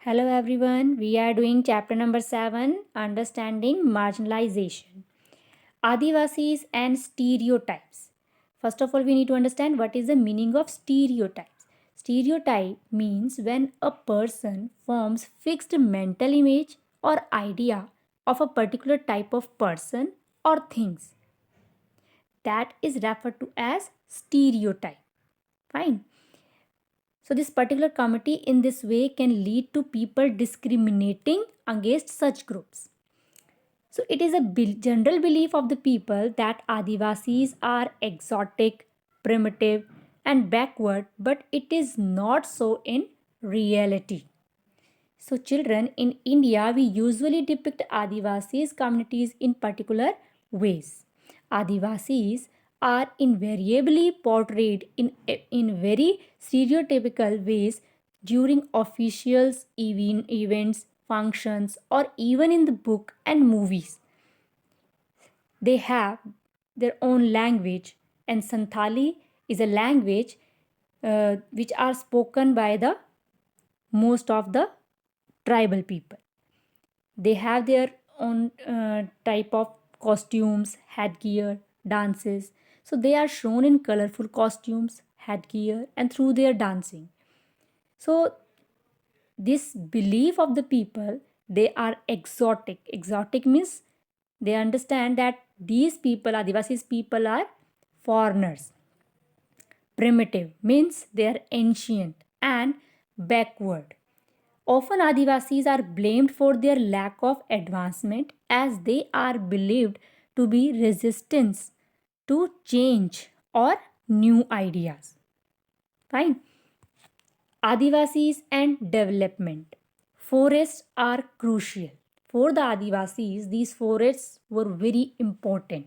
Hello everyone, we are doing chapter number 7 Understanding Marginalization. Adivasis and Stereotypes. First of all, we need to understand what is the meaning of stereotypes. Stereotype means when a person forms fixed mental image or idea of a particular type of person or things. That is referred to as stereotype. Fine. So, this particular committee in this way can lead to people discriminating against such groups. So, it is a general belief of the people that Adivasis are exotic, primitive, and backward, but it is not so in reality. So, children, in India, we usually depict Adivasis communities in particular ways. Adivasis are invariably portrayed in very stereotypical ways during officials, events, functions, or even in the book and movies. They have their own language, and Santhali is a language which are spoken by the most of the tribal people. They have their own type of costumes, headgear, dances. So they are shown in colorful costumes, headgear, and through their dancing. So this belief of the people, they are exotic. Exotic means they understand that these people, Adivasis people, are foreigners. Primitive means they are ancient and backward. Often, Adivasis are blamed for their lack of advancement as they are believed to be resistance to change or new ideas. Fine. Adivasis and development. Forests are crucial. For the Adivasis, these forests were very important.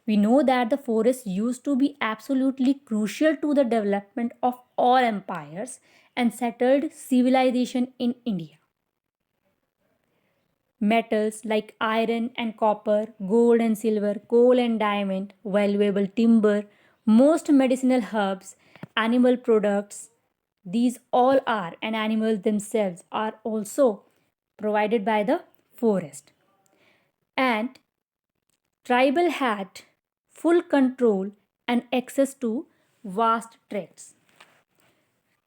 We know that the forests used to be absolutely crucial to the development of all empires and settled civilization in India. Metals like iron and copper, gold and silver, coal and diamond, valuable timber, most medicinal herbs, animal products, these all are, and animals themselves are also provided by the forest. And tribal had full control and access to vast tracts.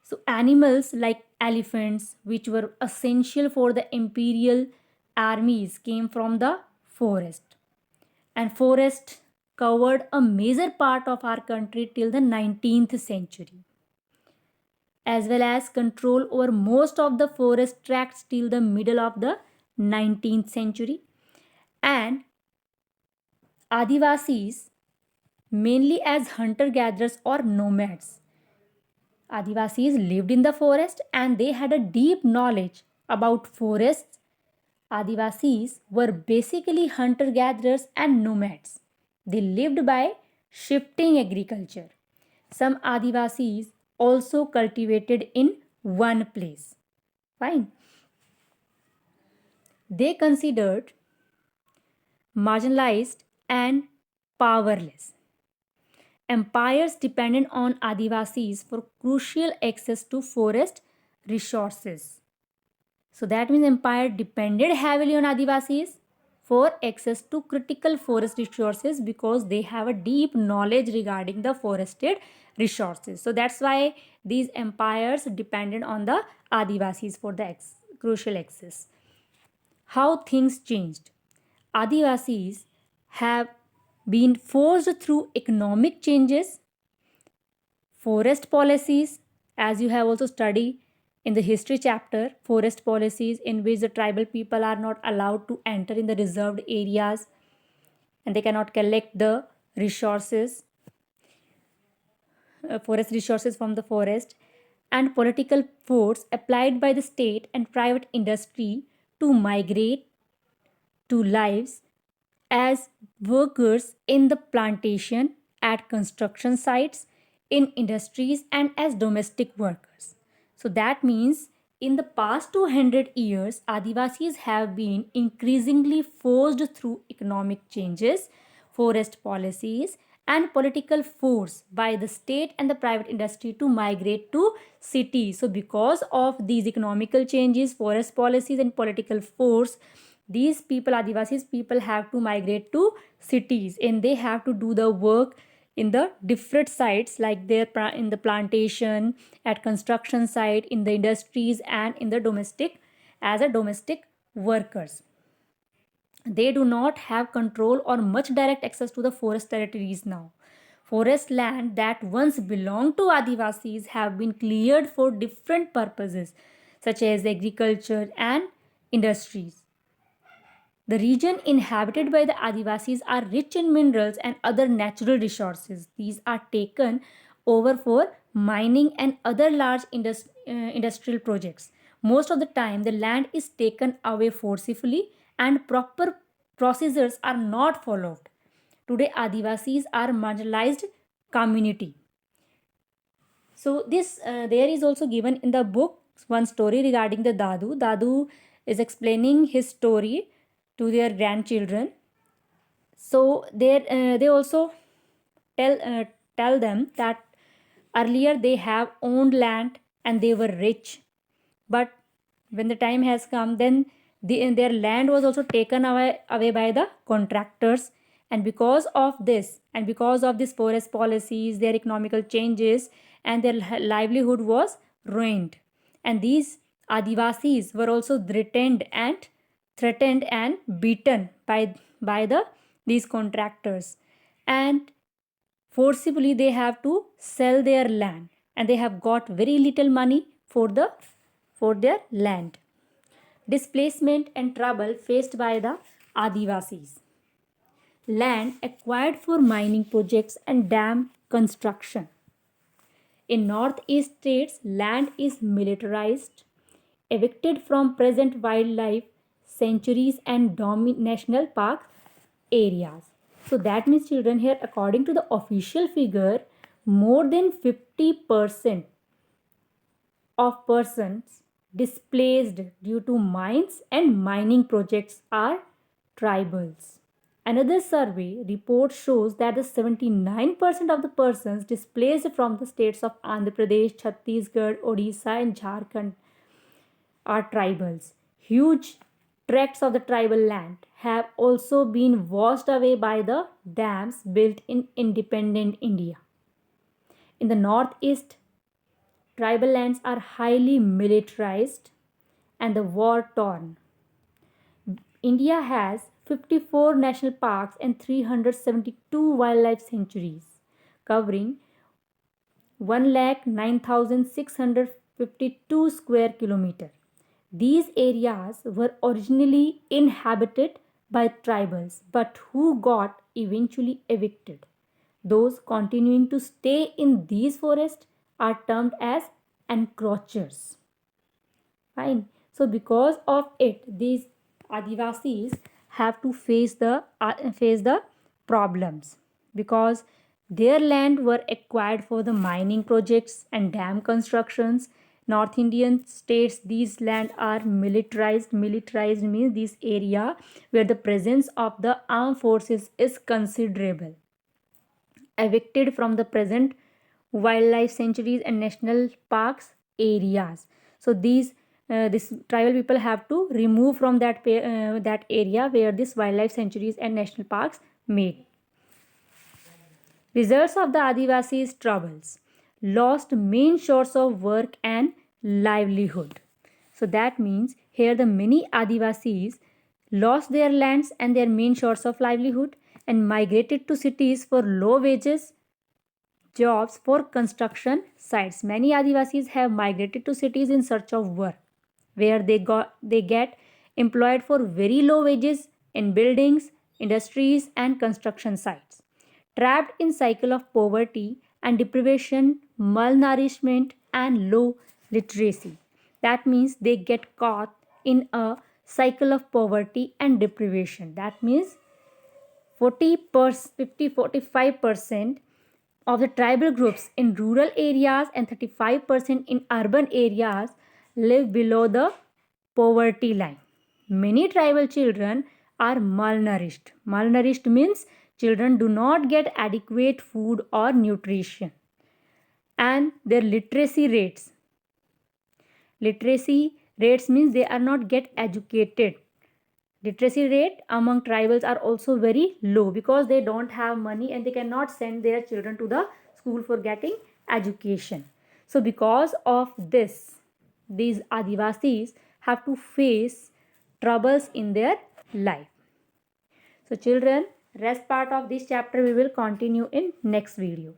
So, animals like elephants, which were essential for the imperial armies, came from the forest. And forest covered a major part of our country till the 19th century, as well as control over most of the forest tracts till the middle of the 19th century. And Adivasis, mainly as hunter gatherers or nomads, Adivasis lived in the forest and they had a deep knowledge about forests. Adivasis were basically hunter gatherers and nomads. They lived by shifting agriculture. Some Adivasis also cultivated in one place. Fine. They considered marginalized and powerless. Empires depended on Adivasis for crucial access to forest resources. So that means empire depended heavily on Adivasis for access to critical forest resources because they have a deep knowledge regarding the forested resources. So that's why these empires depended on the Adivasis for the crucial access. How things changed. Adivasis have been forced through economic changes, forest policies, as you have also studied in the history chapter, forest policies in which the tribal people are not allowed to enter in the reserved areas and they cannot collect the resources, forest resources from the forest, and political force applied by the state and private industry to migrate to lives as workers in the plantation, at construction sites, in industries, and as domestic workers. So that means in the past 200 years, Adivasis have been increasingly forced through economic changes, forest policies, and political force by the state and the private industry to migrate to cities. So because of these economical changes, forest policies and political force, these people, Adivasis people, have to migrate to cities, and they have to do the work in the different sites, like in the plantation, at construction site, in the industries, and in the domestic, as a domestic workers. They do not have control or much direct access to the forest territories now. Forest land that once belonged to Adivasis have been cleared for different purposes, such as agriculture and industries. The region inhabited by the Adivasis are rich in minerals and other natural resources. These are taken over for mining and other large industrial projects. Most of the time, the land is taken away forcibly and proper procedures are not followed. Today, Adivasis are marginalized community. So this there is also given in the book one story regarding the Dadu. Dadu is explaining his story to their grandchildren. So they also tell them that earlier they have owned land and they were rich, but when the time has come, then their land was also taken away by the contractors, and because of this, and because of these forest policies, their economical changes, and their livelihood was ruined. And these Adivasis were also threatened and beaten by these contractors, and forcibly they have to sell their land, and they have got very little money for their land. Displacement and trouble faced by the Adivasis. Land acquired for mining projects and dam construction. In northeast states, land is militarized, evicted from present wildlife sanctuaries and national park areas. So that means, children, here according to the official figure, more than 50% of persons displaced due to mines and mining projects are tribals. Another survey report shows that the 79% of the persons displaced from the states of Andhra Pradesh, Chhattisgarh, Odisha, and Jharkhand are tribals. Huge tracts of the tribal land have also been washed away by the dams built in independent India. In the northeast, tribal lands are highly militarized and the war torn. India has 54 national parks and 372 wildlife sanctuaries, covering 1,09,652 square kilometers. These areas were originally inhabited by tribals, but who got eventually evicted. Those continuing to stay in these forests are termed as encroachers. Fine. So because of it, these Adivasis have to face the problems, because their land were acquired for the mining projects and dam constructions. North Indian states, these land are militarized. Militarized means this area where the presence of the armed forces is considerable. Evicted from the present wildlife sanctuaries and national parks areas. So this tribal people have to remove from that area where this wildlife sanctuaries and national parks made. Results of the Adivasis' troubles: lost main source of work and livelihood. So that means here the many Adivasis lost their lands and their main source of livelihood and migrated to cities for low wages jobs for construction sites. Many Adivasis have migrated to cities in search of work, where they get employed for very low wages in buildings, industries, and construction sites. Trapped in cycle of poverty and deprivation, malnourishment, and low literacy. That means they get caught in a cycle of poverty and deprivation. That means 45% of the tribal groups in rural areas and 35% in urban areas live below the poverty line. Many tribal children are malnourished. Malnourished means Children do not get adequate food or nutrition. And their literacy rates means they are not get educated. Literacy rate among tribals are also very low because they don't have money and they cannot send their children to the school for getting education. So because of this, these Adivasis have to face troubles in their life. So children, rest part of this chapter we will continue in next video.